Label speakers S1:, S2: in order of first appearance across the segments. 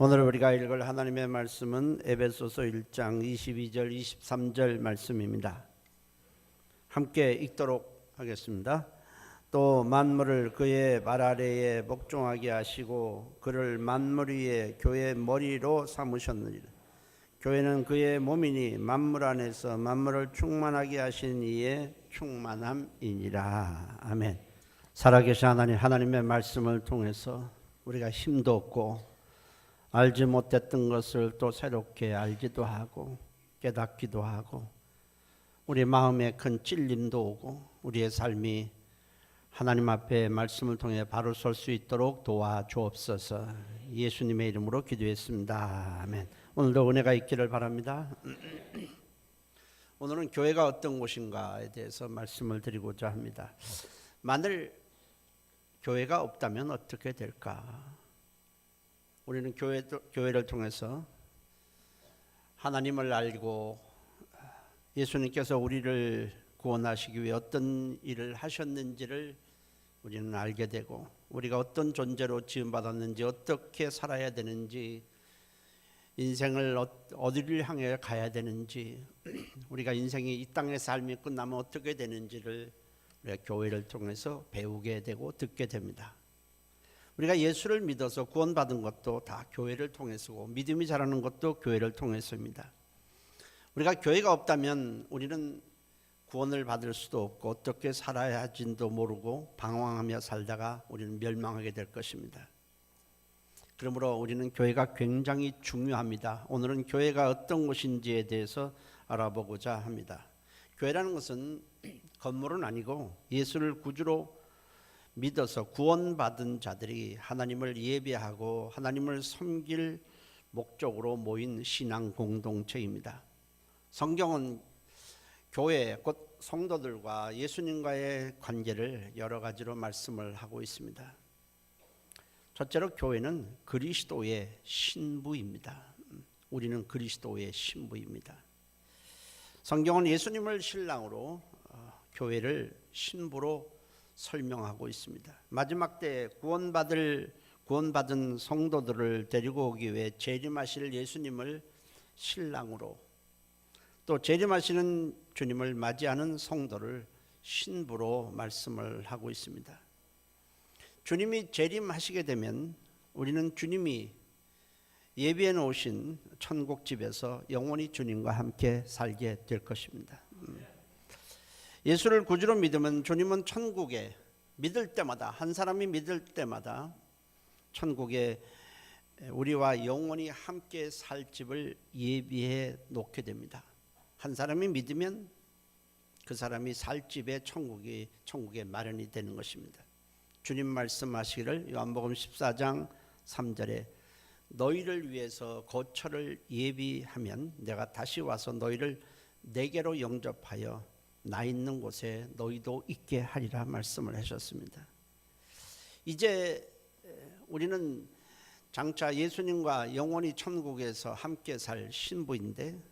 S1: 오늘 우리가 읽을 하나님의 말씀은 에베소서 1장 22절 23절 말씀입니다. 함께 읽도록 하겠습니다. 또 만물을 그의 발 아래에 복종하게 하시고 그를 만물 위에 교회의 머리로 삼으셨느니라. 교회는 그의 몸이니 만물 안에서 만물을 충만하게 하신 이의 충만함이니라. 아멘. 살아계신 하나님의 말씀을 통해서 우리가 힘도 없고 알지 못했던 것을 또 새롭게 알기도 하고 깨닫기도 하고 우리 마음에 큰 찔림도 오고 우리의 삶이 하나님 앞에 말씀을 통해 바로 설 수 있도록 도와주옵소서. 예수님의 이름으로 기도했습니다. 아멘. 오늘도 은혜가 있기를 바랍니다. 오늘은 교회가 어떤 곳인가에 대해서 말씀을 드리고자 합니다. 만일 교회가 없다면 어떻게 될까? 우리는 교회를 통해서 하나님을 알고 예수님께서 우리를 구원하시기 위해 어떤 일을 하셨는지를 우리는 알게 되고 우리가 어떤 존재로 지음받았는지 어떻게 살아야 되는지 인생을 어디를 향해 가야 되는지 우리가 인생이 이 땅의 삶이 끝나면 어떻게 되는지를 우리가 교회를 통해서 배우게 되고 듣게 됩니다. 우리가 예수를 믿어서 구원받은 것도 다 교회를 통해서고 믿음이 자라는 것도 교회를 통해서입니다. 우리가 교회가 없다면 우리는 구원을 받을 수도 없고 어떻게 살아야 할지도 모르고 방황하며 살다가 우리는 멸망하게 될 것입니다. 그러므로 우리는 교회가 굉장히 중요합니다. 오늘은 교회가 어떤 곳인지에 대해서 알아보고자 합니다. 교회라는 것은 건물은 아니고 예수를 구주로 믿어서 구원받은 자들이 하나님을 예배하고 하나님을 섬길 목적으로 모인 신앙 공동체입니다. 성경은 교회 곧 성도들과 예수님과의 관계를 여러 가지로 말씀을 하고 있습니다. 첫째로 교회는 그리스도의 신부입니다. 우리는 그리스도의 신부입니다. 성경은 예수님을 신랑으로 교회를 신부로 설명하고 있습니다. 마지막 때 구원받은 성도들을 데리고 오기 위해 재림하실 예수님을 신랑으로 또 재림하시는 주님을 맞이하는 성도를 신부로 말씀을 하고 있습니다. 주님이 재림하시게 되면 우리는 주님이 예비해 놓으신 천국집에서 영원히 주님과 함께 살게 될 것입니다. 예수를 구주로 믿으면 주님은 천국에 믿을 때마다 한 사람이 믿을 때마다 천국에 우리와 영원히 함께 살 집을 예비해 놓게 됩니다. 한 사람이 믿으면 그 사람이 살 집에 천국에 마련이 되는 것입니다. 주님 말씀하시기를 요한복음 14장 3절에 너희를 위해서 거처를 예비하면 내가 다시 와서 너희를 내게로 영접하여 나 있는 곳에 너희도 있게 하리라 말씀을 하셨습니다. 이제 우리는 장차 예수님과 영원히 천국에서 함께 살 신부인데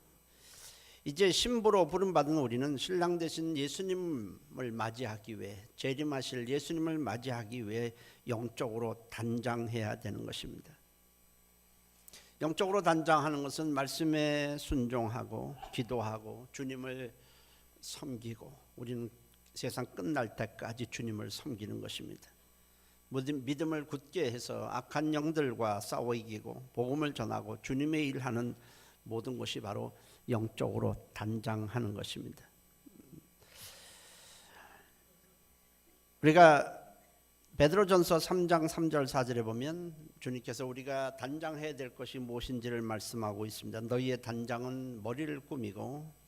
S1: 이제 신부로 부름받은 우리는 신랑 되신 예수님을 맞이하기 위해 재림하실 예수님을 맞이하기 위해 영적으로 단장해야 되는 것입니다. 영적으로 단장하는 것은 말씀에 순종하고 기도하고 주님을 섬기고 우리는 세상 끝날 때까지 주님을 섬기는 것입니다. 믿음을 굳게 해서 악한 영들과 싸워 이기고 복음을 전하고 주님의 일하는 모든 것이 바로 영적으로 단장하는 것입니다. 우리가 베드로전서 3장 3절 4절에 보면 주님께서 우리가 단장해야 될 것이 무엇인지를 말씀하고 있습니다. 너희의 단장은 머리를 꾸미고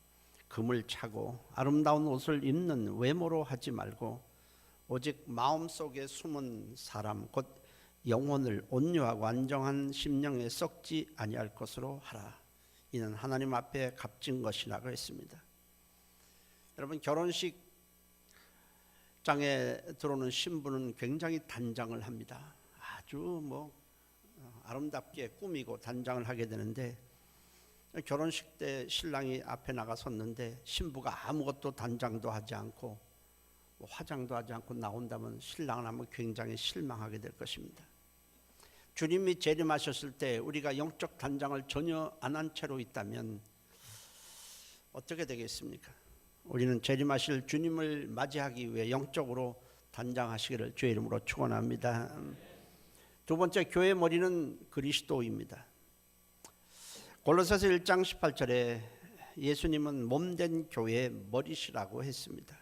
S1: 금을 차고 아름다운 옷을 입는 외모로 하지 말고 오직 마음속에 숨은 사람 곧 영혼을 온유하고 안정한 심령에 썩지 아니할 것으로 하라. 이는 하나님 앞에 값진 것이라고 했습니다. 여러분 결혼식장에 들어오는 신부는 굉장히 단장을 합니다. 아주 아름답게 꾸미고 단장을 하게 되는데 결혼식 때 신랑이 앞에 나가 섰는데 신부가 아무것도 단장도 하지 않고 화장도 하지 않고 나온다면 신랑은 아마 굉장히 실망하게 될 것입니다. 주님이 재림하셨을 때 우리가 영적 단장을 전혀 안 한 채로 있다면 어떻게 되겠습니까? 우리는 재림하실 주님을 맞이하기 위해 영적으로 단장하시기를 주의 이름으로 축원합니다. 두 번째, 교회의 머리는 그리스도입니다. 골로새서 1장 18절에 예수님은 몸된 교회의 머리시라고 했습니다.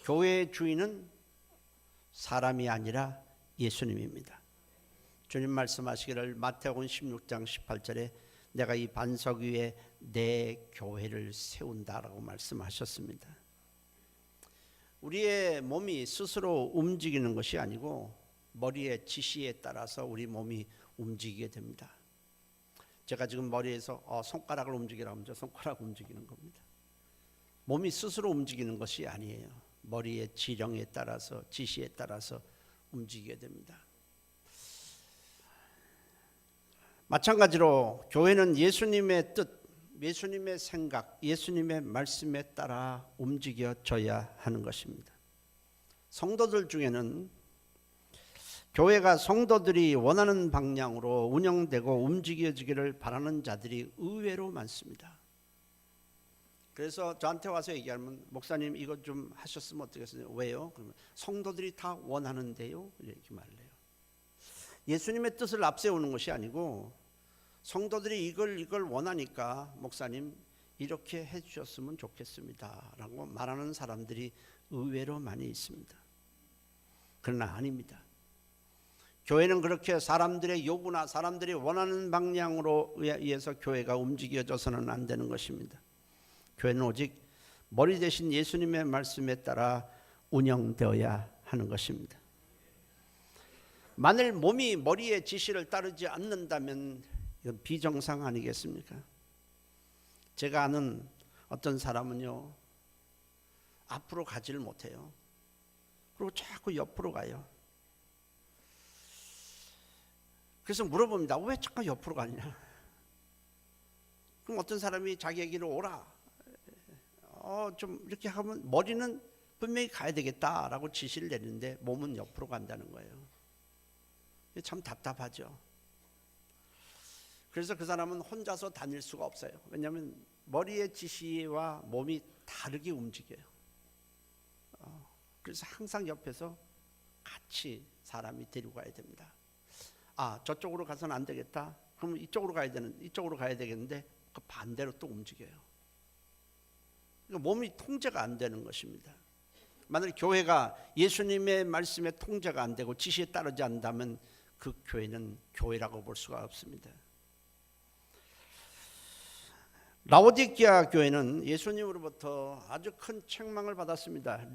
S1: 교회의 주인은 사람이 아니라 예수님입니다. 주님 말씀하시기를 마태복음 16장 18절에 내가 이 반석 위에 내 교회를 세운다라고 말씀하셨습니다. 우리의 몸이 스스로 움직이는 것이 아니고 머리의 지시에 따라서 우리 몸이 움직이게 됩니다. 제가 지금 머리에서 손가락을 움직이라고 하면 손가락 움직이는 겁니다. 몸이 스스로 움직이는 것이 아니에요. 머리의 지령에 따라서 지시에 따라서 움직이게 됩니다. 마찬가지로 교회는 예수님의 뜻, 예수님의 생각, 예수님의 말씀에 따라 움직여져야 하는 것입니다. 성도들 중에는 교회가 성도들이 원하는 방향으로 운영되고 움직여지기를 바라는 자들이 의외로 많습니다. 그래서 저한테 와서 얘기하면 목사님 이거 좀 하셨으면 어떻겠어요? 왜요? 그러면 성도들이 다 원하는데요. 이렇게 말을 해요. 예수님의 뜻을 앞세우는 것이 아니고 성도들이 이걸 원하니까 목사님 이렇게 해주셨으면 좋겠습니다 라고 말하는 사람들이 의외로 많이 있습니다. 그러나 아닙니다. 교회는 그렇게 사람들의 요구나 사람들이 원하는 방향으로 의해서 교회가 움직여져서는 안 되는 것입니다. 교회는 오직 머리 대신 예수님의 말씀에 따라 운영되어야 하는 것입니다. 만일 몸이 머리의 지시를 따르지 않는다면 이건 비정상 아니겠습니까? 제가 아는 어떤 사람은요, 앞으로 가지를 못해요. 그리고 자꾸 옆으로 가요. 그래서 물어봅니다. 왜 자꾸 옆으로 가냐? 그럼 어떤 사람이 자기에게로 오라. 좀 이렇게 하면 머리는 분명히 가야 되겠다라고 지시를 내리는데 몸은 옆으로 간다는 거예요. 참 답답하죠. 그래서 그 사람은 혼자서 다닐 수가 없어요. 왜냐하면 머리의 지시와 몸이 다르게 움직여요. 그래서 항상 옆에서 같이 사람이 데리고 가야 됩니다. 저쪽으로 가서는 안 되겠다. 그럼 이쪽으로 가야 되겠는데 그 반대로 또 움직여요. 그러니까 몸이 통제가 안 되는 것입니다. 만약 교회가 예수님의 말씀에 통제가 안 되고 지시에 따르지 않는다면 그 교회는 교회라고 볼 수가 없습니다. 라오디게아 교회는 예수님으로부터 아주 큰 책망을 받았습니다.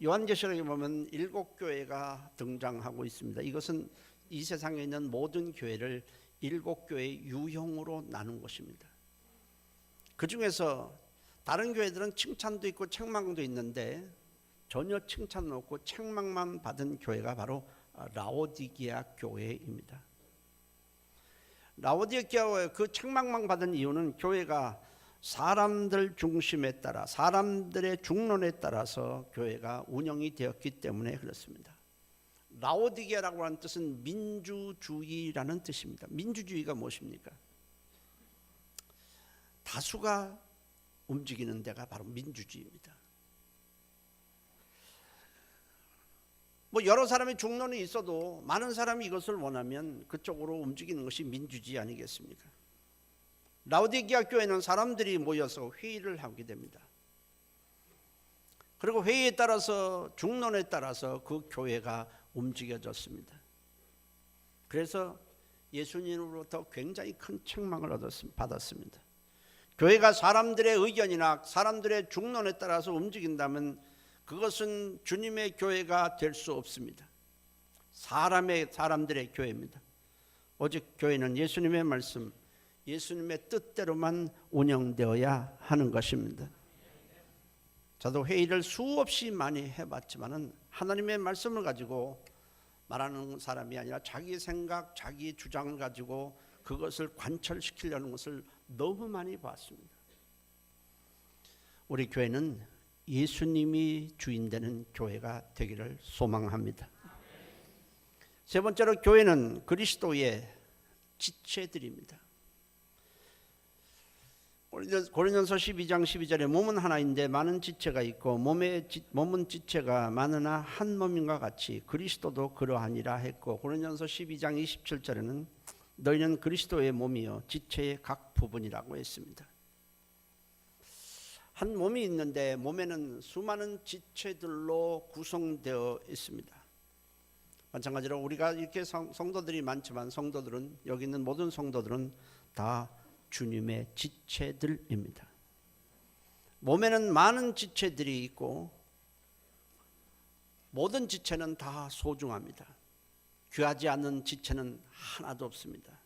S1: 요한계시록에 보면 7교회가 등장하고 있습니다. 이것은 이 세상에 있는 모든 교회를 7교회의 유형으로 나눈 것입니다. 그 중에서 다른 교회들은 칭찬도 있고 책망도 있는데 전혀 칭찬은 없고 책망만 받은 교회가 바로 라오디게아 교회입니다. 라오디게아의 그 책망만 받은 이유는 교회가 사람들 중심에 따라 사람들의 중론에 따라서 교회가 운영이 되었기 때문에 그렇습니다. 라오디게아라고 하는 뜻은 민주주의라는 뜻입니다. 민주주의가 무엇입니까? 다수가 움직이는 데가 바로 민주주의입니다. 여러 사람의 중론이 있어도 많은 사람이 이것을 원하면 그쪽으로 움직이는 것이 민주주의 아니겠습니까? 라오디게아 교회는 사람들이 모여서 회의를 하게 됩니다. 그리고 회의에 따라서 중론에 따라서 그 교회가 움직여졌습니다. 그래서 예수님으로부터 굉장히 큰 책망을 받았습니다. 교회가 사람들의 의견이나 사람들의 중론에 따라서 움직인다면 그것은 주님의 교회가 될 수 없습니다. 사람들의 교회입니다. 오직 교회는 예수님의 말씀, 예수님의 뜻대로만 운영되어야 하는 것입니다. 저도 회의를 수없이 많이 해봤지만은 하나님의 말씀을 가지고 말하는 사람이 아니라 자기 생각, 자기 주장을 가지고 그것을 관철시키려는 것을 너무 많이 봤습니다. 우리 교회는 예수님이 주인되는 교회가 되기를 소망합니다. 세 번째로 교회는 그리스도의 지체들입니다. 고린도전서 12장 12절에 몸은 하나인데 많은 지체가 있고 몸은 지체가 많으나 한 몸인과 같이 그리스도도 그러하니라 했고, 고린도전서 12장 27절에는 너희는 그리스도의 몸이요 지체의 각 부분이라고 했습니다. 한 몸이 있는데 몸에는 수많은 지체들로 구성되어 있습니다. 마찬가지로 우리가 이렇게 성도들이 많지만 여기 있는 모든 성도들은 다 주님의 지체들입니다. 몸에는 많은 지체들이 있고 모든 지체는 다 소중합니다. 귀하지 않는 지체는 하나도 없습니다.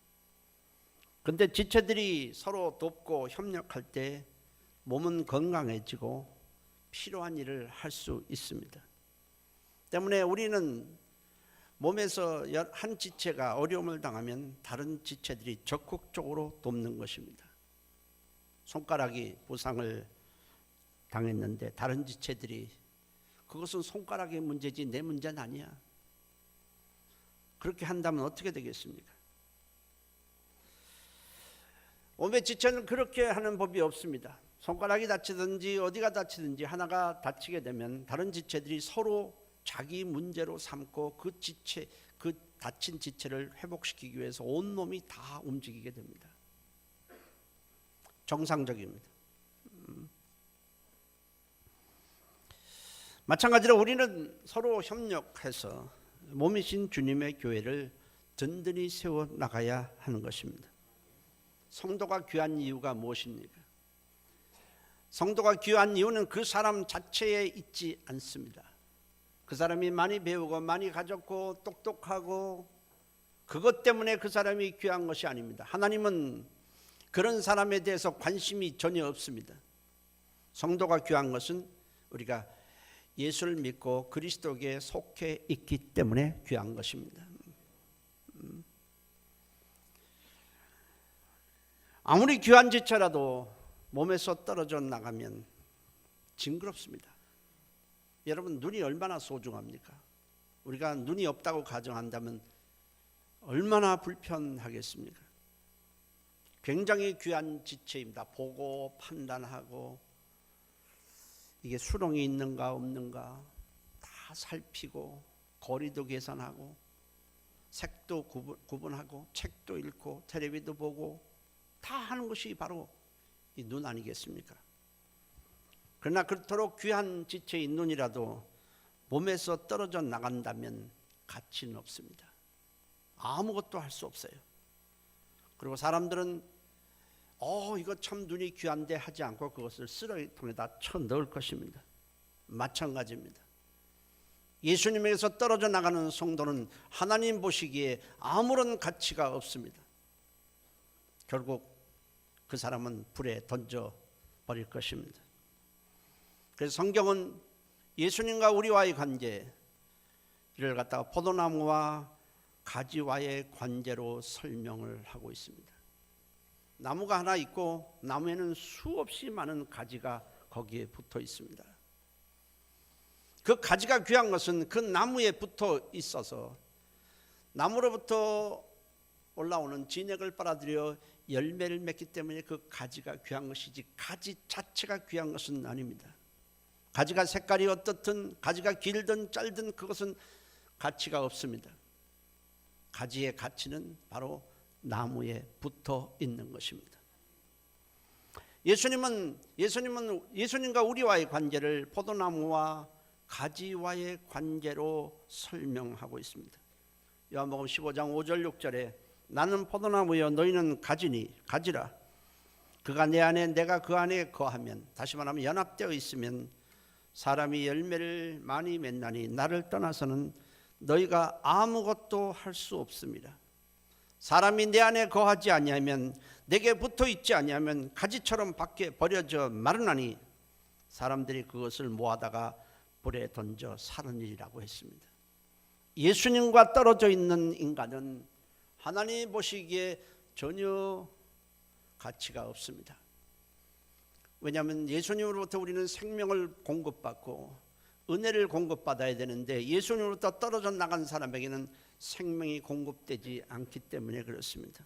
S1: 그런데 지체들이 서로 돕고 협력할 때 몸은 건강해지고 필요한 일을 할 수 있습니다. 때문에 우리는 몸에서 한 지체가 어려움을 당하면 다른 지체들이 적극적으로 돕는 것입니다. 손가락이 부상을 당했는데 다른 지체들이, 그것은 손가락의 문제지 내 문제는 아니야, 그렇게 한다면 어떻게 되겠습니까? 몸의 지체는 그렇게 하는 법이 없습니다. 손가락이 다치든지 어디가 다치든지 하나가 다치게 되면 다른 지체들이 서로 자기 문제로 삼고 그 다친 지체를 회복시키기 위해서 온몸이 다 움직이게 됩니다. 정상적입니다. 마찬가지로 우리는 서로 협력해서 몸이신 주님의 교회를 든든히 세워 나가야 하는 것입니다. 성도가 귀한 이유가 무엇입니까? 성도가 귀한 이유는 그 사람 자체에 있지 않습니다. 그 사람이 많이 배우고 많이 가졌고 똑똑하고 그것 때문에 그 사람이 귀한 것이 아닙니다. 하나님은 그런 사람에 대해서 관심이 전혀 없습니다. 성도가 귀한 것은 우리가 예수를 믿고 그리스도에게 속해 있기 때문에 귀한 것입니다. 아무리 귀한 지체라도 몸에서 떨어져 나가면 징그럽습니다. 여러분, 눈이 얼마나 소중합니까? 우리가 눈이 없다고 가정한다면 얼마나 불편하겠습니까? 굉장히 귀한 지체입니다. 보고 판단하고 이게 수렁이 있는가 없는가 다 살피고 거리도 계산하고 색도 구분하고 책도 읽고 텔레비도 보고 다 하는 것이 바로 이 눈 아니겠습니까? 그러나 그토록 귀한 지체인 눈이라도 몸에서 떨어져 나간다면 가치는 없습니다. 아무것도 할 수 없어요. 그리고 사람들은 이거 참 눈이 귀한데 하지 않고 그것을 쓰레기통에다 쳐 넣을 것입니다. 마찬가지입니다. 예수님에게서 떨어져 나가는 성도는 하나님 보시기에 아무런 가치가 없습니다. 결국 그 사람은 불에 던져 버릴 것입니다. 그래서 성경은 예수님과 우리와의 관계를 갖다가 포도나무와 가지와의 관계로 설명을 하고 있습니다. 나무가 하나 있고 나무에는 수없이 많은 가지가 거기에 붙어 있습니다. 그 가지가 귀한 것은 그 나무에 붙어 있어서 나무로부터 올라오는 진액을 빨아들여 열매를 맺기 때문에 그 가지가 귀한 것이지 가지 자체가 귀한 것은 아닙니다. 가지가 색깔이 어떻든 가지가 길든 짧든 그것은 가치가 없습니다. 가지의 가치는 바로 나무에 붙어 있는 것입니다. 예수님과 우리와의 관계를 포도나무와 가지와의 관계로 설명하고 있습니다. 요한복음 15장 5절 6절에 나는 포도나무여 너희는 가지라. 그가 내 안에 내가 그 안에 거하면, 다시 말하면 연합되어 있으면 사람이 열매를 많이 맺나니 나를 떠나서는 너희가 아무것도 할 수 없습니다. 사람이 내 안에 거하지 아니하면, 내게 붙어 있지 아니하면 가지처럼 밖에 버려져 마르나니 사람들이 그것을 모아다가 불에 던져 사르니라고 했습니다. 예수님과 떨어져 있는 인간은 하나님 보시기에 전혀 가치가 없습니다. 왜냐하면 예수님으로부터 우리는 생명을 공급받고 은혜를 공급받아야 되는데 예수님으로부터 떨어져 나간 사람에게는 생명이 공급되지 않기 때문에 그렇습니다.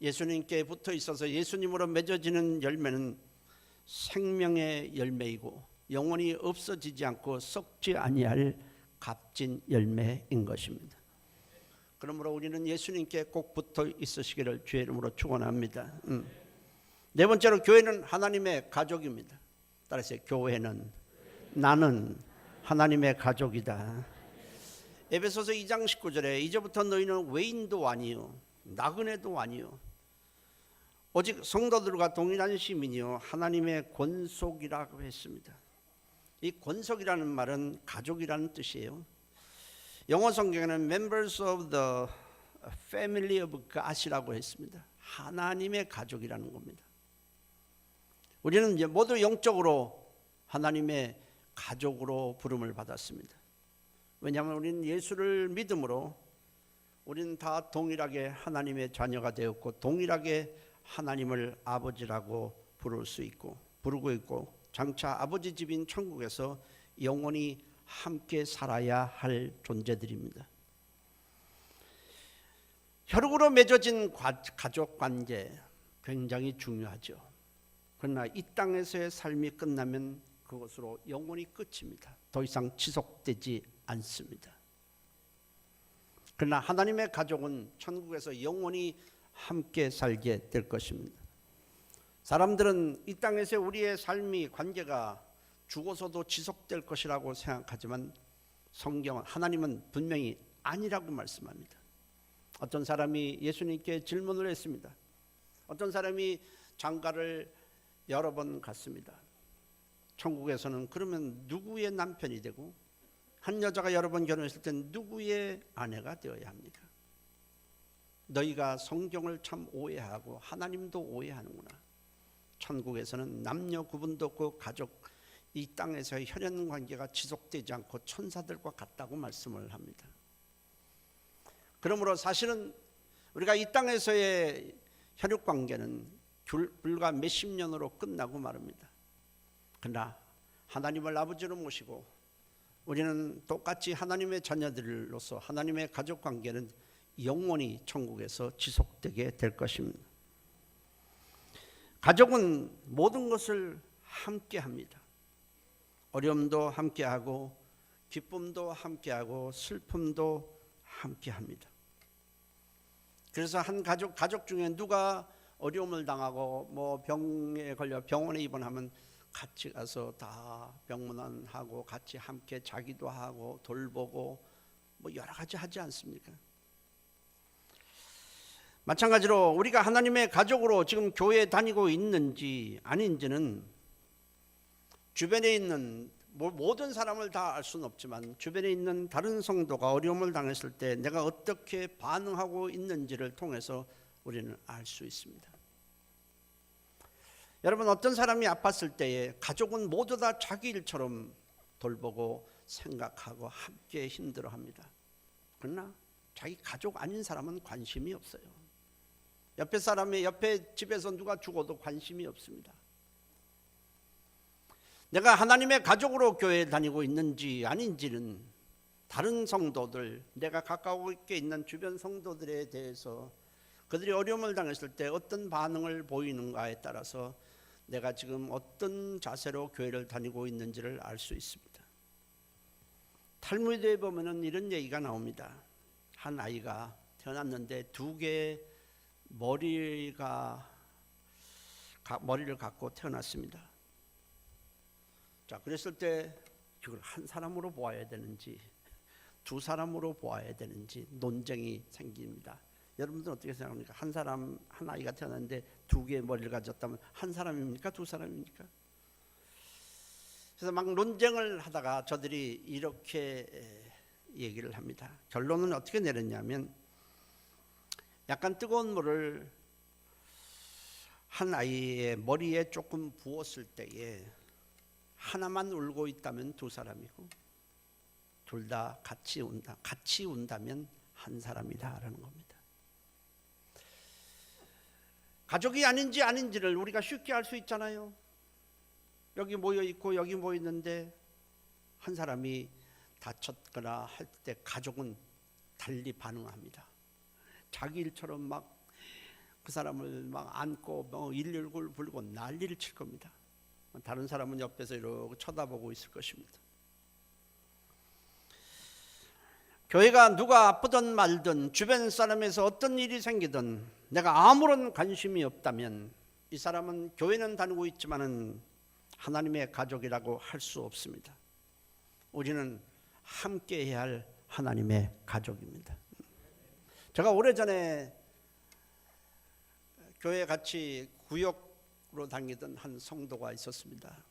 S1: 예수님께 붙어 있어서 예수님으로 맺어지는 열매는 생명의 열매이고 영원히 없어지지 않고 썩지 아니할 값진 열매인 것입니다. 그러므로 우리는 예수님께 꼭 붙어 있으시기를 주의 이름으로 축원합니다. 네 번째로 교회는 하나님의 가족입니다. 따라서 교회는 나는 하나님의 가족이다. 에베소서 2장 19절에 이제부터 너희는 외인도 아니요 나그네도 아니요 오직 성도들과 동일한 시민이요 하나님의 권속이라고 했습니다. 이 권속이라는 말은 가족이라는 뜻이에요. 영어 성경에는 members of the family of God이라고 했습니다. 하나님의 가족이라는 겁니다. 우리는 이제 모두 영적으로 하나님의 가족으로 부름을 받았습니다. 왜냐하면 우리는 예수를 믿음으로 우리는 다 동일하게 하나님의 자녀가 되었고 동일하게 하나님을 아버지라고 부르고 있고 장차 아버지 집인 천국에서 영원히 함께 살아야 할 존재들입니다. 혈육으로 맺어진 가족 관계 굉장히 중요하죠. 그러나 이 땅에서의 삶이 끝나면 그것으로 영원히 끝입니다. 더 이상 지속되지 않습니다. 그러나 하나님의 가족은 천국에서 영원히 함께 살게 될 것입니다. 사람들은 이 땅에서 우리의 삶이 관계가 죽어서도 지속될 것이라고 생각하지만 성경은 하나님은 분명히 아니라고 말씀합니다. 어떤 사람이 예수님께 질문을 했습니다. 어떤 사람이 장가를 여러 번 갔습니다. 천국에서는 그러면 누구의 남편이 되고 한 여자가 여러 번 결혼했을 때 누구의 아내가 되어야 합니까? 너희가 성경을 참 오해하고 하나님도 오해하는구나. 천국에서는 남녀 구분도 없고 가족, 이 땅에서의 혈연 관계가 지속되지 않고 천사들과 같다고 말씀을 합니다. 그러므로 사실은 우리가 이 땅에서의 혈육 관계는 불과 몇십 년으로 끝나고 말합니다. 그러나 하나님을 아버지로 모시고 우리는 똑같이 하나님의 자녀들로서 하나님의 가족 관계는 영원히 천국에서 지속되게 될 것입니다. 가족은 모든 것을 함께 합니다. 어려움도 함께하고 기쁨도 함께하고 슬픔도 함께합니다. 그래서 한 가족 중에 누가 어려움을 당하고 뭐 병에 걸려 병원에 입원하면 같이 가서 다 병문안하고 같이 함께 자기도 하고 돌보고 뭐 여러 가지 하지 않습니까? 마찬가지로 우리가 하나님의 가족으로 지금 교회에 다니고 있는지 아닌지는 주변에 있는 모든 사람을 다 알 수는 없지만 주변에 있는 다른 성도가 어려움을 당했을 때 내가 어떻게 반응하고 있는지를 통해서 우리는 알 수 있습니다. 여러분, 어떤 사람이 아팠을 때에 가족은 모두 다 자기 일처럼 돌보고 생각하고 함께 힘들어합니다. 그러나 자기 가족 아닌 사람은 관심이 없어요. 옆에 집에서 누가 죽어도 관심이 없습니다. 내가 하나님의 가족으로 교회에 다니고 있는지 아닌지는 다른 성도들, 내가 가까우게 있는 주변 성도들에 대해서 그들이 어려움을 당했을 때 어떤 반응을 보이는가에 따라서 내가 지금 어떤 자세로 교회를 다니고 있는지를 알 수 있습니다. 탈무드에 보면은 이런 얘기가 나옵니다. 한 아이가 태어났는데 두 개의 머리를 갖고 태어났습니다. 자, 그랬을 때 이걸 한 사람으로 보아야 되는지 두 사람으로 보아야 되는지 논쟁이 생깁니다. 여러분들은 어떻게 생각합니까? 한 아이가 태어났는데 두 개의 머리를 가졌다면 한 사람입니까? 두 사람입니까? 그래서 막 논쟁을 하다가 저들이 이렇게 얘기를 합니다. 결론은 어떻게 내렸냐면 약간 뜨거운 물을 한 아이의 머리에 조금 부었을 때에 하나만 울고 있다면 두 사람이고 둘 다 같이 운다면 한 사람이다라는 겁니다. 가족이 아닌지를 우리가 쉽게 알 수 있잖아요. 여기 모여 있고 여기 모여 있는데 한 사람이 다쳤거나 할 때 가족은 달리 반응합니다. 자기 일처럼 막 그 사람을 막 안고 119를 부르고 난리를 칠 겁니다. 다른 사람은 옆에서 이러고 쳐다보고 있을 것입니다. 교회가 누가 아프든 말든 주변 사람에서 어떤 일이 생기든 내가 아무런 관심이 없다면 이 사람은 교회는 다니고 있지만은 하나님의 가족이라고 할 수 없습니다. 우리는 함께 해야 할 하나님의 가족입니다. 제가 오래전에 교회 같이 구역으로 다니던 한 성도가 있었습니다.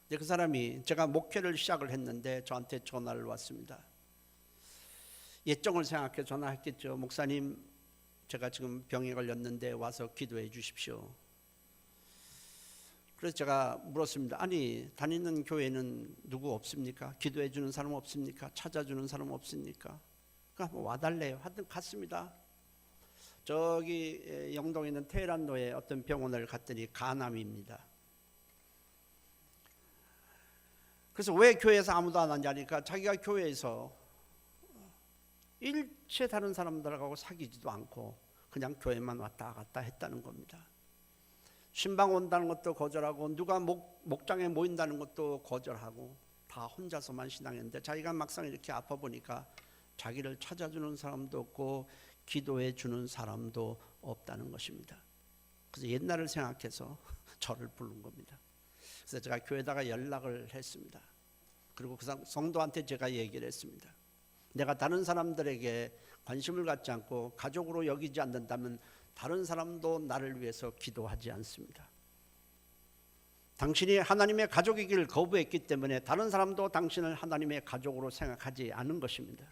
S1: 그 사람이 제가 목회를 시작을 했는데 저한테 전화를 왔습니다. 예정을 생각해 전화했겠죠. 목사님, 제가 지금 병에 걸렸는데 와서 기도해 주십시오. 그래서 제가 물었습니다. 아니, 다니는 교회는 누구 없습니까? 기도해 주는 사람 없습니까? 찾아주는 사람 없습니까? 그러니까 와달래요. 하여튼 갔습니다. 저기 영동에 있는 테헤란로에 어떤 병원을 갔더니 간암입니다. 그래서 왜 교회에서 아무도 안 왔냐니까 자기가 교회에서 일체 다른 사람들하고 사귀지도 않고 그냥 교회만 왔다 갔다 했다는 겁니다. 신방 온다는 것도 거절하고 누가 목장에 모인다는 것도 거절하고 다 혼자서만 신앙했는데 자기가 막상 이렇게 아파 보니까 자기를 찾아주는 사람도 없고 기도해 주는 사람도 없다는 것입니다. 그래서 옛날을 생각해서 저를 부른 겁니다. 그래서 제가 교회에다가 연락을 했습니다. 그리고 그 성도한테 제가 얘기를 했습니다. 내가 다른 사람들에게 관심을 갖지 않고 가족으로 여기지 않는다면 다른 사람도 나를 위해서 기도하지 않습니다. 당신이 하나님의 가족이기를 거부했기 때문에 다른 사람도 당신을 하나님의 가족으로 생각하지 않은 것입니다.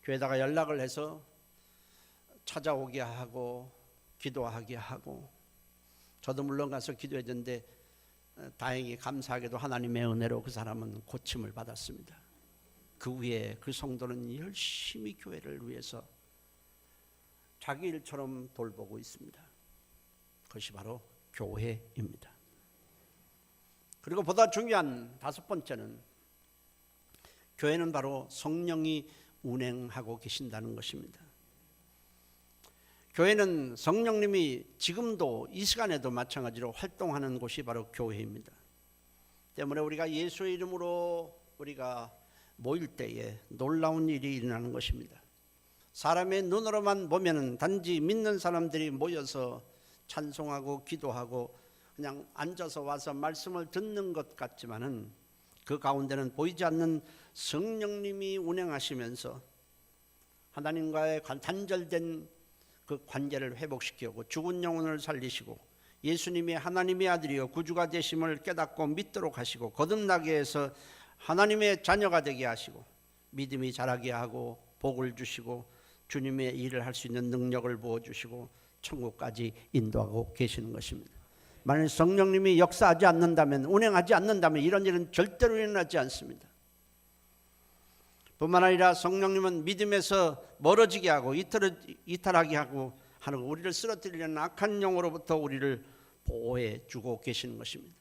S1: 교회에다가 연락을 해서 찾아오게 하고 기도하게 하고 저도 물론 가서 기도했는데 다행히 감사하게도 하나님의 은혜로 그 사람은 고침을 받았습니다. 그 후에 그 성도는 열심히 교회를 위해서 자기 일처럼 돌보고 있습니다. 그것이 바로 교회입니다. 그리고 보다 중요한 다섯 번째는 교회는 바로 성령이 운행하고 계신다는 것입니다. 교회는 성령님이 지금도 이 시간에도 마찬가지로 활동하는 곳이 바로 교회입니다. 때문에 우리가 예수의 이름으로 우리가 모일 때에 놀라운 일이 일어나는 것입니다. 사람의 눈으로만 보면 단지 믿는 사람들이 모여서 찬송하고 기도하고 그냥 앉아서 와서 말씀을 듣는 것 같지만은 그 가운데는 보이지 않는 성령님이 운행하시면서 하나님과의 단절된 그 관계를 회복시키고 죽은 영혼을 살리시고 예수님이 하나님의 아들이요 구주가 되심을 깨닫고 믿도록 하시고 거듭나게 해서 하나님의 자녀가 되게 하시고 믿음이 자라게 하고 복을 주시고 주님의 일을 할 수 있는 능력을 부어주시고 천국까지 인도하고 계시는 것입니다. 만약 성령님이 역사하지 않는다면 운행하지 않는다면 이런 일은 절대로 일어나지 않습니다. 뿐만 아니라 성령님은 믿음에서 멀어지게 하고 이탈하게 하고 하는 우리를 쓰러뜨리려는 악한 영으로부터 우리를 보호해 주고 계시는 것입니다.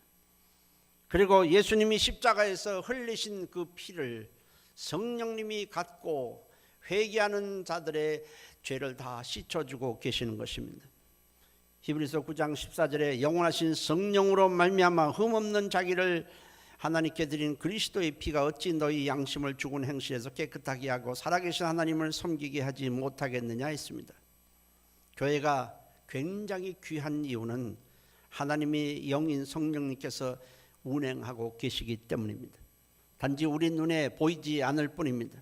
S1: 그리고 예수님이 십자가에서 흘리신 그 피를 성령님이 갖고 회개하는 자들의 죄를 다 씻어주고 계시는 것입니다. 히브리서 9장 14절에 영원하신 성령으로 말미암아 흠없는 자기를 하나님께 드린 그리스도의 피가 어찌 너희 양심을 죽은 행실에서 깨끗하게 하고 살아계신 하나님을 섬기게 하지 못하겠느냐 했습니다. 교회가 굉장히 귀한 이유는 하나님의 영인 성령님께서 운행하고 계시기 때문입니다. 단지 우리 눈에 보이지 않을 뿐입니다.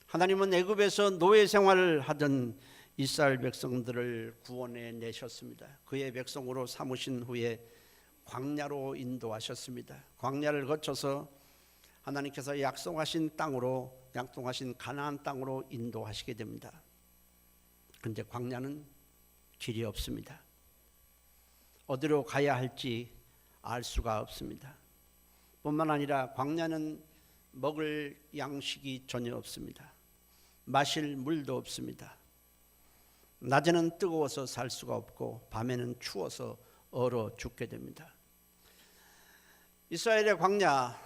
S1: 하나님은 애굽에서 노예 생활을 하던 이스라엘 백성들을 구원해 내셨습니다. 그의 백성으로 삼으신 후에 광야로 인도하셨습니다. 광야를 거쳐서 하나님께서 약속하신 가나안 땅으로 인도하시게 됩니다. 그런데 광야는 길이 없습니다. 어디로 가야 할지 알 수가 없습니다. 뿐만 아니라 광야는 먹을 양식이 전혀 없습니다. 마실 물도 없습니다. 낮에는 뜨거워서 살 수가 없고 밤에는 추워서 얼어 죽게 됩니다. 이스라엘의 광야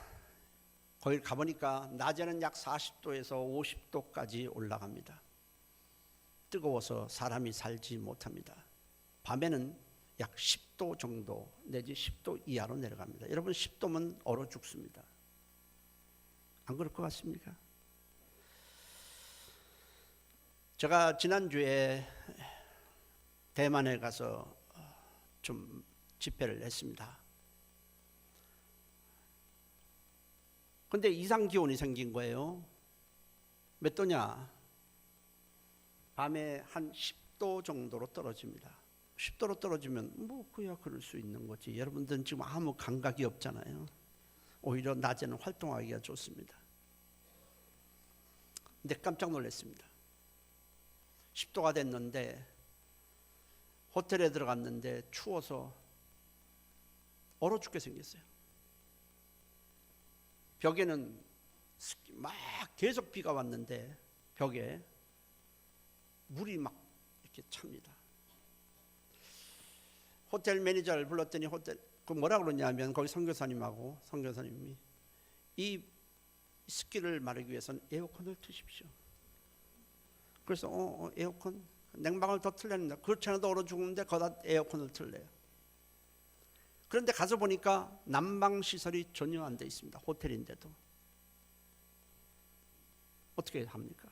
S1: 거기 가보니까 낮에는 약 40도에서 50도까지 올라갑니다. 뜨거워서 사람이 살지 못합니다. 밤에는 약 10도 정도 내지 10도 이하로 내려갑니다. 여러분 10도면 얼어 죽습니다. 안 그럴 것 같습니까? 제가 지난주에 대만에 가서 좀 집회를 했습니다. 근데 이상기온이 생긴 거예요. 몇 도냐? 밤에 한 10도 정도로 떨어집니다. 10도로 떨어지면 뭐 그야 그럴 수 있는 거지. 여러분들은 지금 아무 감각이 없잖아요. 오히려 낮에는 활동하기가 좋습니다. 근데 깜짝 놀랐습니다. 10도가 됐는데 호텔에 들어갔는데 추워서 얼어 죽게 생겼어요. 벽에는 막 계속 비가 왔는데 벽에 물이 막 이렇게 찹니다. 호텔 매니저를 불렀더니 그 뭐라 그러냐면 거기 선교사님이 이 습기를 마르기 위해서는 에어컨을 트십시오. 그래서 에어컨 냉방을 더 틀려는데 그렇지 않아도 얼어 죽는데 거기다 에어컨을 틀래요. 그런데 가서 보니까 난방 시설이 전혀 안 돼 있습니다. 호텔인데도. 어떻게 합니까?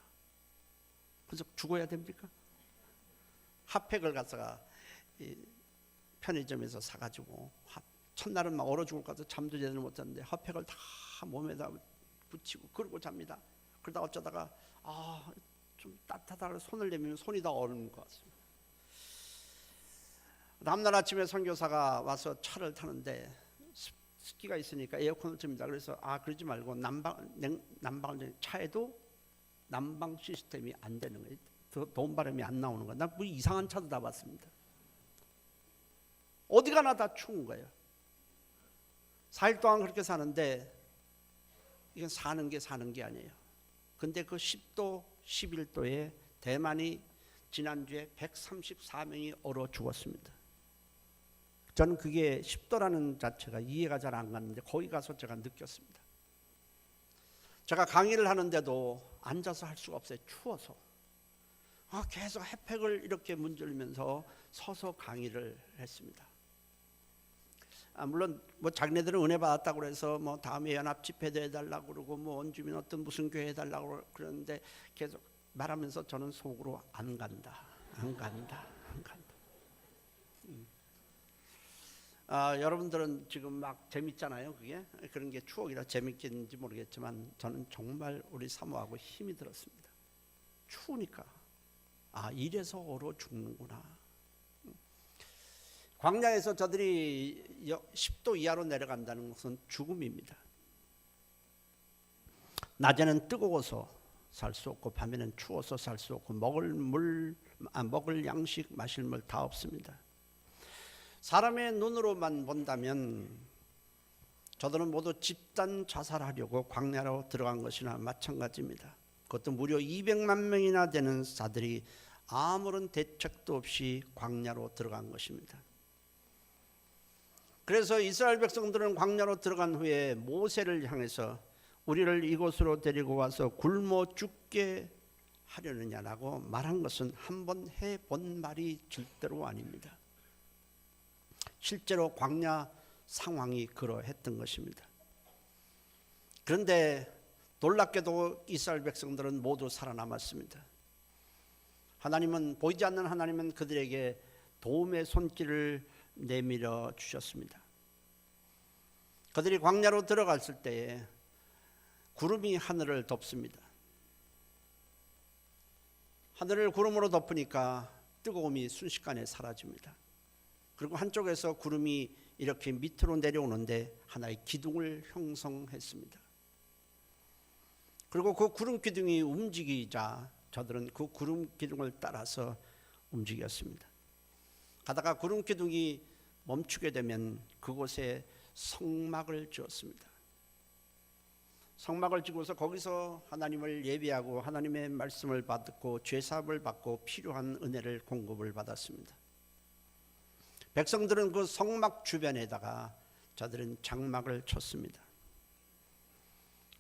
S1: 그래서 죽어야 됩니까? 핫팩을 갖다가 편의점에서 사가지고 첫날은 막 얼어 죽을 것 같아서 잠도 제대로 못 잤는데 핫팩을 다 몸에다 붙이고 그러고 잡니다. 그러다 어쩌다가 좀 따뜻하다고 손을 내밀면 손이 다 얼는 것 같습니다. 다음날 아침에 선교사가 와서 차를 타는데 습기가 있으니까 에어컨을 틉니다. 그래서 그러지 말고 난방을 차에도 난방 시스템이 안 되는 거예요. 더운 바람이 안 나오는 거예요. 난 뭐 이상한 차도 다 봤습니다. 어디 가나 다 추운 거예요. 4일 동안 그렇게 사는데 이건 사는 게 아니에요. 근데 그 10도, 11도에 대만이 지난주에 134명이 얼어 죽었습니다. 저는 그게 10도라는 자체가 이해가 잘 안 갔는데 거기 가서 제가 느꼈습니다. 제가 강의를 하는데도 앉아서 할 수가 없어요. 추워서. 계속 핫팩을 이렇게 문질면서 서서 강의를 했습니다. 물론 뭐 자기네들은 은혜 받았다고 그래서 뭐 다음에 연합 집회도 해달라고 그러고 뭐 원주민 어떤 무슨 교회 해달라고 그러는데 계속 말하면서 저는 속으로 안 간다. 여러분들은 지금 막 재밌잖아요. 그게 그런 게 추억이라 재밌겠는지 모르겠지만 저는 정말 우리 사모하고 힘이 들었습니다. 추우니까 이래서 얼어 죽는구나. 광야에서 저들이 10도 이하로 내려간다는 것은 죽음입니다. 낮에는 뜨거워서 살 수 없고 밤에는 추워서 살 수 없고 먹을 양식 마실 물 다 없습니다. 사람의 눈으로만 본다면 저들은 모두 집단 자살하려고 광야로 들어간 것이나 마찬가지입니다. 그것도 무려 200만 명이나 되는 자들이 아무런 대책도 없이 광야로 들어간 것입니다. 그래서 이스라엘 백성들은 광야로 들어간 후에 모세를 향해서 우리를 이곳으로 데리고 와서 굶어 죽게 하려느냐라고 말한 것은 한번 해본 말이 절대로 아닙니다. 실제로 광야 상황이 그러했던 것입니다. 그런데 놀랍게도 이스라엘 백성들은 모두 살아남았습니다. 하나님은 보이지 않는 하나님은 그들에게 도움의 손길을 내밀어 주셨습니다. 그들이 광야로 들어갔을 때에 구름이 하늘을 덮습니다. 하늘을 구름으로 덮으니까 뜨거움이 순식간에 사라집니다. 그리고 한쪽에서 구름이 이렇게 밑으로 내려오는데 하나의 기둥을 형성했습니다. 그리고 그 구름 기둥이 움직이자 저들은 그 구름 기둥을 따라서 움직였습니다. 가다가 구름 기둥이 멈추게 되면 그곳에 성막을 지었습니다. 성막을 지고서 거기서 하나님을 예배하고 하나님의 말씀을 받고 죄사함을 받고 필요한 은혜를 공급을 받았습니다. 백성들은 그 성막 주변에다가 저들은 장막을 쳤습니다.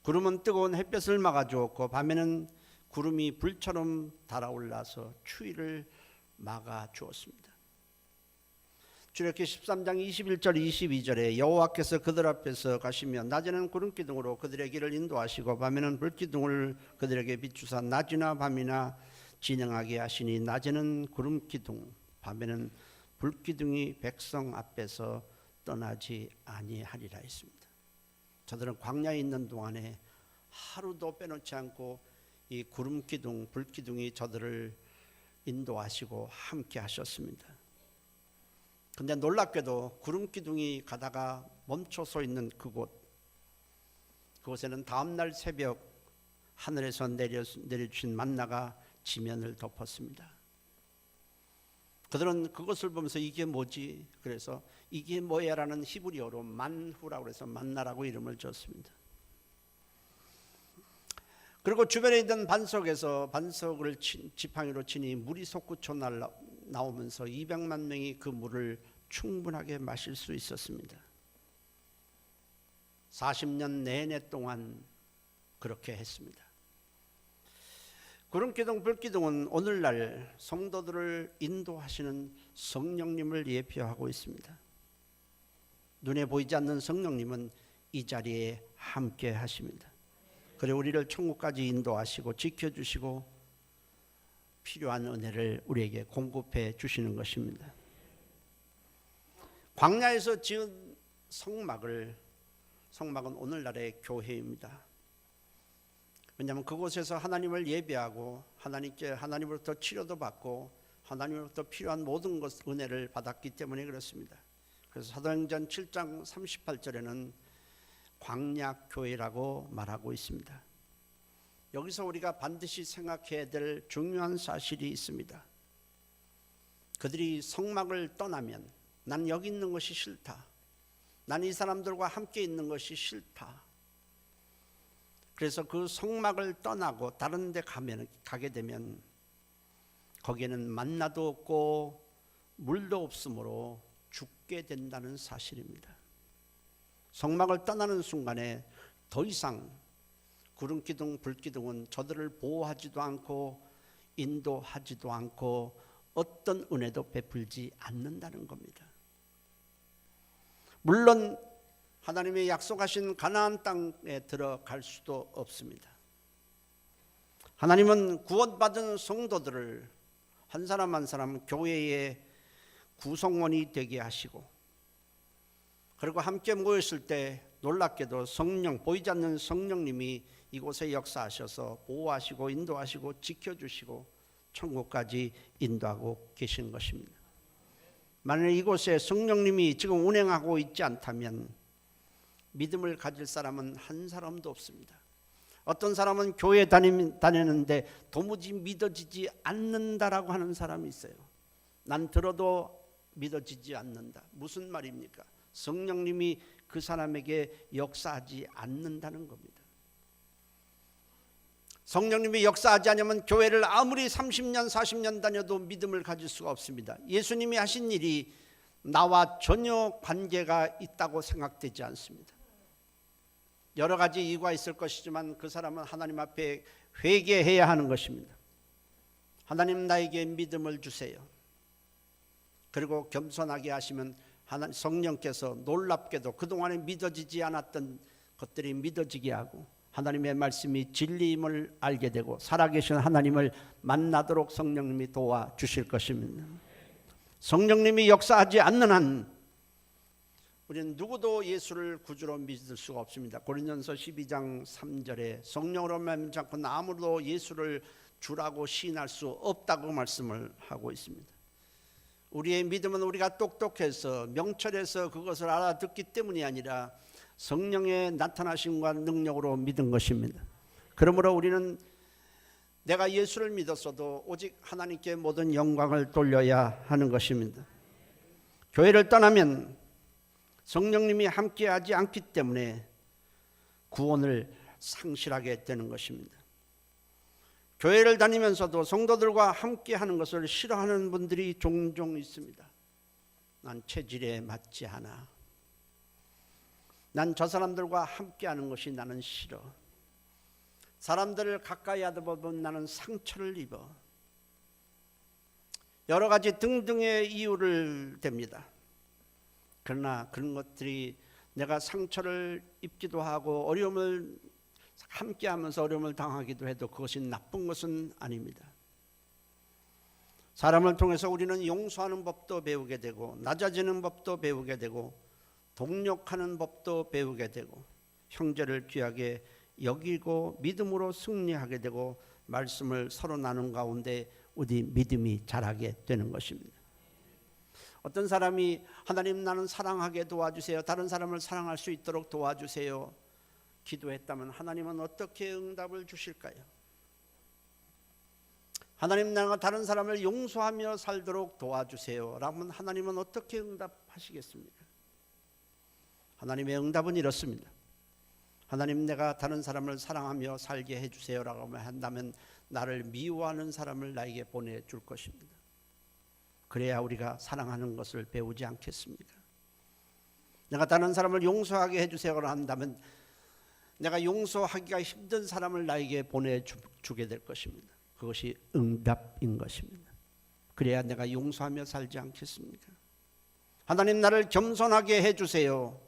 S1: 구름은 뜨거운 햇볕을 막아주었고 밤에는 구름이 불처럼 달아올라서 추위를 막아주었습니다. 출애굽기 13장 21절 22절에 여호와께서 그들 앞에서 가시며 낮에는 구름기둥으로 그들의 길을 인도하시고 밤에는 불기둥을 그들에게 비추사 낮이나 밤이나 진행하게 하시니 낮에는 구름기둥 밤에는 불기둥이 백성 앞에서 떠나지 아니하리라 했습니다. 저들은 광야에 있는 동안에 하루도 빼놓지 않고 이 구름기둥 불기둥이 저들을 인도하시고 함께 하셨습니다. 근데 놀랍게도 구름기둥이 가다가 멈춰 서 있는 그곳에는 다음날 새벽 하늘에서 내려주신 만나가 지면을 덮었습니다. 그들은 그것을 보면서 이게 뭐지? 그래서 이게 뭐야? 라는 히브리어로 만후라고 해서 만나라고 이름을 줬습니다. 그리고 주변에 있던 반석을 지팡이로 치니 물이 솟구쳐 나오면서 200만 명이 그 물을 충분하게 마실 수 있었습니다. 40년 내내 동안 그렇게 했습니다. 구름기둥 불기둥은 오늘날 성도들을 인도하시는 성령님을 예표하고 있습니다. 눈에 보이지 않는 성령님은 이 자리에 함께 하십니다. 그리고 우리를 천국까지 인도하시고 지켜주시고 필요한 은혜를 우리에게 공급해 주시는 것입니다. 광야에서 지은 성막은 오늘날의 교회입니다. 왜냐하면 그곳에서 하나님을 예배하고 하나님으로부터 치료도 받고 하나님으로부터 필요한 모든 은혜를 받았기 때문에 그렇습니다. 그래서 사도행전 7장 38절에는 광야교회라고 말하고 있습니다. 여기서 우리가 반드시 생각해야 될 중요한 사실이 있습니다. 그들이 성막을 떠나면 난 여기 있는 것이 싫다. 난 이 사람들과 함께 있는 것이 싫다. 그래서 그 성막을 떠나고 다른 데 가게 되면 거기에는 만나도 없고 물도 없으므로 죽게 된다는 사실입니다. 성막을 떠나는 순간에 더 이상 구름기둥 불기둥은 저들을 보호하지도 않고 인도하지도 않고 어떤 은혜도 베풀지 않는다는 겁니다. 물론 하나님의 약속하신 가나안 땅에 들어갈 수도 없습니다. 하나님은 구원받은 성도들을 한 사람 한 사람 교회의 구성원이 되게 하시고 그리고 함께 모였을 때 놀랍게도 보이지 않는 성령님이 이곳에 역사하셔서 보호하시고 인도하시고 지켜주시고 천국까지 인도하고 계신 것입니다. 만약 이곳에 성령님이 지금 운행하고 있지 않다면 믿음을 가질 사람은 한 사람도 없습니다. 어떤 사람은 교회 다니는데 도무지 믿어지지 않는다라고 하는 사람이 있어요. 난 들어도 믿어지지 않는다. 무슨 말입니까? 성령님이 그 사람에게 역사하지 않는다는 겁니다. 성령님이 역사하지 않으면 교회를 아무리 30년 40년 다녀도 믿음을 가질 수가 없습니다. 예수님이 하신 일이 나와 전혀 관계가 있다고 생각되지 않습니다. 여러 가지 이유가 있을 것이지만 그 사람은 하나님 앞에 회개해야 하는 것입니다. 하나님 나에게 믿음을 주세요. 그리고 겸손하게 하시면 성령께서 놀랍게도 그동안에 믿어지지 않았던 것들이 믿어지게 하고 하나님의 말씀이 진리임을 알게 되고 살아계신 하나님을 만나도록 성령님이 도와주실 것입니다. 성령님이 역사하지 않는 한 우리는 누구도 예수를 구주로 믿을 수가 없습니다. 고린도전서 12장 3절에 성령으로 말미암지 않고 아무도 예수를 주라고 시인할 수 없다고 말씀을 하고 있습니다. 우리의 믿음은 우리가 똑똑해서 명철해서 그것을 알아듣기 때문이 아니라 성령의 나타나심과 능력으로 믿은 것입니다. 그러므로 우리는 내가 예수를 믿었어도 오직 하나님께 모든 영광을 돌려야 하는 것입니다. 교회를 떠나면 성령님이 함께하지 않기 때문에 구원을 상실하게 되는 것입니다. 교회를 다니면서도 성도들과 함께하는 것을 싫어하는 분들이 종종 있습니다. 난 체질에 맞지 않아. 난 저 사람들과 함께하는 것이 나는 싫어. 사람들을 가까이 하다 보면 나는 상처를 입어. 여러 가지 등등의 이유를 댑니다. 그러나 그런 것들이 내가 상처를 입기도 하고 어려움을 함께하면서 어려움을 당하기도 해도 그것이 나쁜 것은 아닙니다. 사람을 통해서 우리는 용서하는 법도 배우게 되고 낮아지는 법도 배우게 되고 동력하는 법도 배우게 되고 형제를 귀하게 여기고 믿음으로 승리하게 되고 말씀을 서로 나눈 가운데 우리 믿음이 자라게 되는 것입니다. 어떤 사람이 하나님 나는 사랑하게 도와주세요. 다른 사람을 사랑할 수 있도록 도와주세요. 기도했다면 하나님은 어떻게 응답을 주실까요? 하나님 나가 다른 사람을 용서하며 살도록 도와주세요 라면 하나님은 어떻게 응답하시겠습니까? 하나님의 응답은 이렇습니다. 하나님 내가 다른 사람을 사랑하며 살게 해주세요 라고 한다면 나를 미워하는 사람을 나에게 보내줄 것입니다. 그래야 우리가 사랑하는 것을 배우지 않겠습니까? 내가 다른 사람을 용서하게 해주세요 라고 한다면 내가 용서하기가 힘든 사람을 나에게 보내주게 될 것입니다. 그것이 응답인 것입니다. 그래야 내가 용서하며 살지 않겠습니까? 하나님 나를 겸손하게 해주세요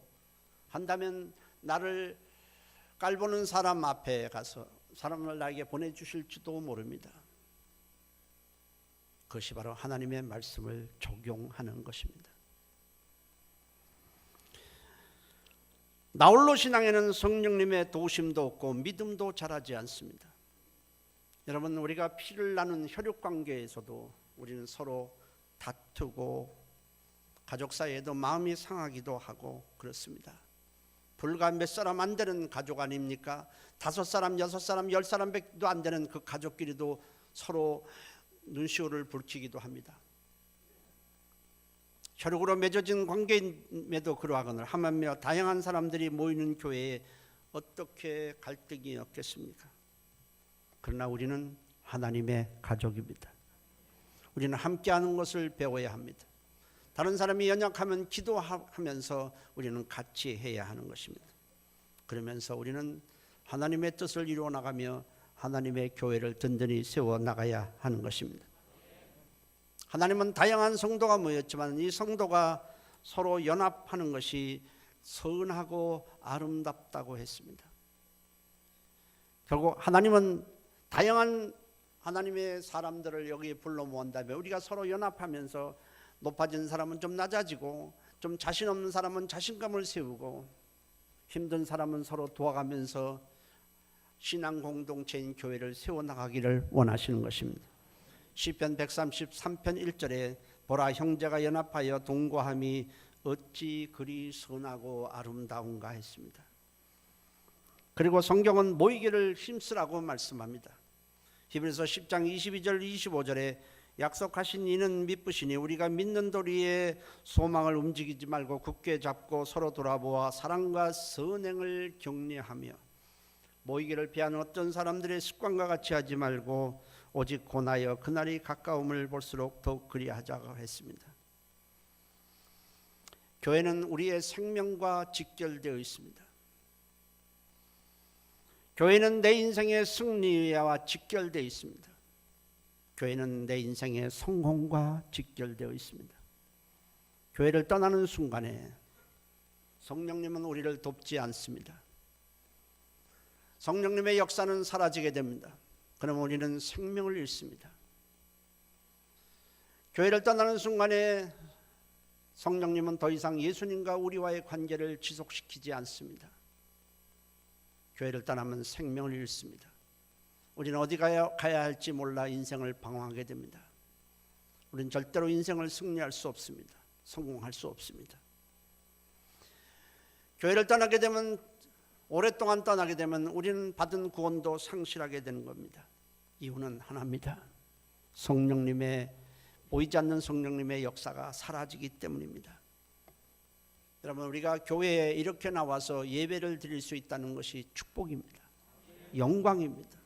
S1: 한다면 나를 깔보는 사람 앞에 가서 사람을 나에게 보내주실지도 모릅니다. 그것이 바로 하나님의 말씀을 적용하는 것입니다. 나홀로 신앙에는 성령님의 도우심도 없고 믿음도 자라지 않습니다. 여러분 우리가 피를 나눈 혈육관계에서도 우리는 서로 다투고 가족 사이에도 마음이 상하기도 하고 그렇습니다. 불과 몇 사람 안 되는 가족 아닙니까? 5사람, 6사람, 10사람밖에 안 되는 그 가족끼리도 서로 눈시울을 붉히기도 합니다. 혈육으로 맺어진 관계임에도 그러하거늘 하물며 다양한 사람들이 모이는 교회에 어떻게 갈등이 없겠습니까? 그러나 우리는 하나님의 가족입니다. 우리는 함께하는 것을 배워야 합니다. 다른 사람이 연약하면 기도하면서 우리는 같이 해야 하는 것입니다. 그러면서 우리는 하나님의 뜻을 이루어 나가며 하나님의 교회를 든든히 세워 나가야 하는 것입니다. 하나님은 다양한 성도가 모였지만 이 성도가 서로 연합하는 것이 선하고 아름답다고 했습니다. 결국 하나님은 다양한 하나님의 사람들을 여기 불러 모은다면 우리가 서로 연합하면서 높아진 사람은 좀 낮아지고 좀 자신 없는 사람은 자신감을 세우고 힘든 사람은 서로 도와가면서 신앙 공동체인 교회를 세워나가기를 원하시는 것입니다. 시편 133편 1절에 보라 형제가 연합하여 동거함이 어찌 그리 선하고 아름다운가 했습니다. 그리고 성경은 모이기를 힘쓰라고 말씀합니다. 히브리서 10장 22절 25절에 약속하신 이는 미쁘시니 우리가 믿는 도리에 소망을 움직이지 말고 굳게 잡고 서로 돌아보아 사랑과 선행을 격려하며 모이기를 피하는 어떤 사람들의 습관과 같이 하지 말고 오직 고나여 그날이 가까움을 볼수록 더욱 그리하자고 했습니다. 교회는 우리의 생명과 직결되어 있습니다. 교회는 내 인생의 승리와 직결되어 있습니다. 교회는 내 인생의 성공과 직결되어 있습니다. 교회를 떠나는 순간에 성령님은 우리를 돕지 않습니다. 성령님의 역사는 사라지게 됩니다. 그러면 우리는 생명을 잃습니다. 교회를 떠나는 순간에 성령님은 더 이상 예수님과 우리와의 관계를 지속시키지 않습니다. 교회를 떠나면 생명을 잃습니다. 우리는 어디 가야 할지 몰라 인생을 방황하게 됩니다. 우리는 절대로 인생을 승리할 수 없습니다. 성공할 수 없습니다. 교회를 떠나게 되면 오랫동안 떠나게 되면 우리는 받은 구원도 상실하게 되는 겁니다. 이유는 하나입니다. 성령님의 보이지 않는 성령님의 역사가 사라지기 때문입니다. 여러분 우리가 교회에 이렇게 나와서 예배를 드릴 수 있다는 것이 축복입니다. 영광입니다.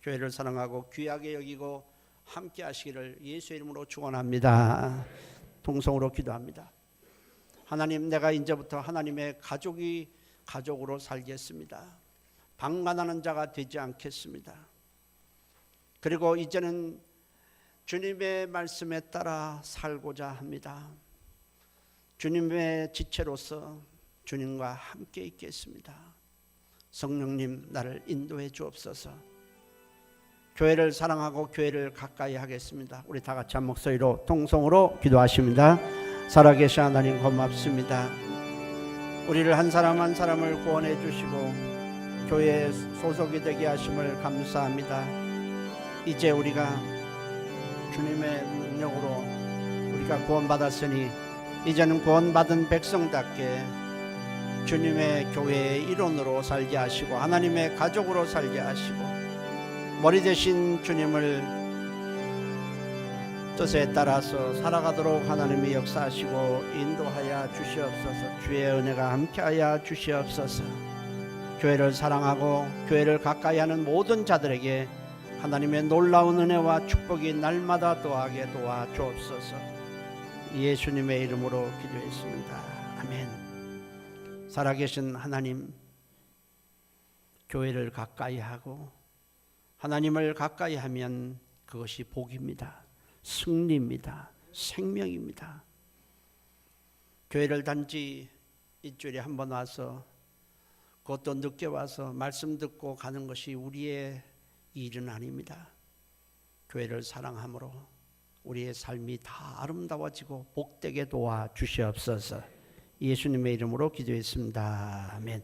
S1: 교회를 사랑하고 귀하게 여기고 함께 하시기를 예수의 이름으로 축원합니다. 통성으로 기도합니다. 하나님 내가 이제부터 하나님의 가족으로 살겠습니다. 방관하는 자가 되지 않겠습니다. 그리고 이제는 주님의 말씀에 따라 살고자 합니다. 주님의 지체로서 주님과 함께 있겠습니다. 성령님, 나를 인도해 주옵소서. 교회를 사랑하고 교회를 가까이 하겠습니다. 우리 다 같이 한 목소리로 통성으로 기도하십니다. 살아계신 하나님 고맙습니다. 우리를 한 사람 한 사람을 구원해 주시고 교회에 소속이 되게 하심을 감사합니다. 이제 우리가 주님의 능력으로 우리가 구원받았으니 이제는 구원받은 백성답게 주님의 교회의 일원으로 살게 하시고 하나님의 가족으로 살게 하시고 머리 되신 주님을 뜻에 따라서 살아가도록 하나님이 역사하시고 인도하여 주시옵소서. 주의 은혜가 함께하여 주시옵소서. 교회를 사랑하고 교회를 가까이 하는 모든 자들에게 하나님의 놀라운 은혜와 축복이 날마다 더하게 도와 주옵소서. 예수님의 이름으로 기도했습니다. 아멘. 살아계신 하나님, 교회를 가까이 하고 하나님을 가까이 하면 그것이 복입니다. 승리입니다. 생명입니다. 교회를 단지 일주일에 한 번 와서 그것도 늦게 와서 말씀 듣고 가는 것이 우리의 일은 아닙니다. 교회를 사랑함으로 우리의 삶이 다 아름다워지고 복되게 도와 주시옵소서. 예수님의 이름으로 기도했습니다. 아멘.